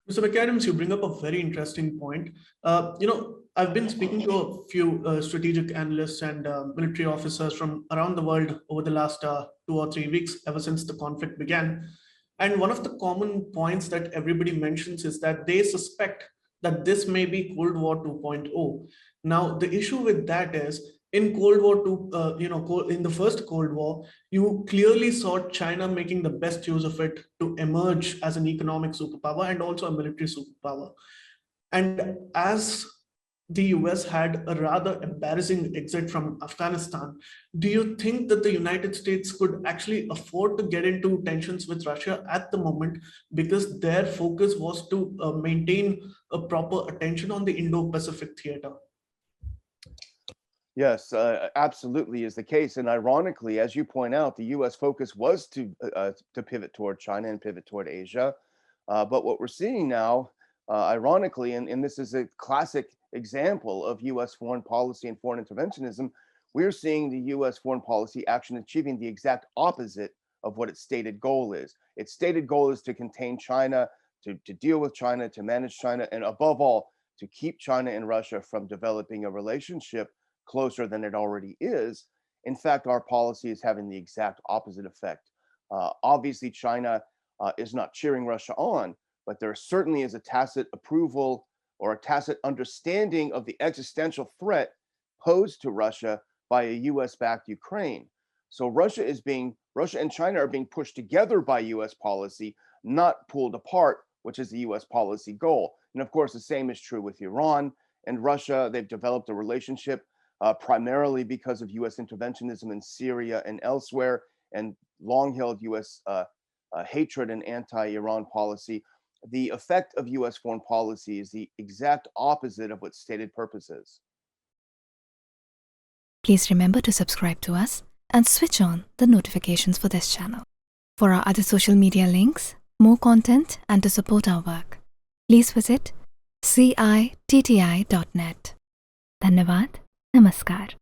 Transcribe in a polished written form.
Mr. McAdams, you bring up a very interesting point. I've been speaking to a few strategic analysts and military officers from around the world over the last 2 or 3 weeks, ever since the conflict began. And one of the common points that everybody mentions is that they suspect that this may be Cold War 2.0. Now, the issue with that is in Cold War II, in the first Cold War, you clearly saw China making the best use of it to emerge as an economic superpower and also a military superpower. And as the US had a rather embarrassing exit from Afghanistan, do you think that the United States could actually afford to get into tensions with Russia at the moment because their focus was to maintain a proper attention on the Indo-Pacific theater? Yes, absolutely is the case. And ironically, as you point out, the U.S. focus was to pivot toward China and pivot toward Asia. But what we're seeing now, ironically, and this is a classic example of U.S. foreign policy and foreign interventionism, we're seeing the U.S. foreign policy action achieving the exact opposite of what its stated goal is. Its stated goal is to contain China, to deal with China, to manage China, and above all, to keep China and Russia from developing a relationship closer than it already is. In fact, our policy is having the exact opposite effect. Obviously, China is not cheering Russia on, but there certainly is a tacit approval or a tacit understanding of the existential threat posed to Russia by a US-backed Ukraine. So Russia and China are being pushed together by US policy, not pulled apart, which is the US policy goal. And of course, the same is true with Iran and Russia. They've developed a relationship primarily because of US interventionism in Syria and elsewhere, and long-held US hatred and anti-Iran policy. The effect of US foreign policy is the exact opposite of what stated purpose is. Please remember to subscribe to us and switch on the notifications for this channel. For our other social media links, more content, and to support our work, please visit citti.net. Dhanyavad. Namaskar.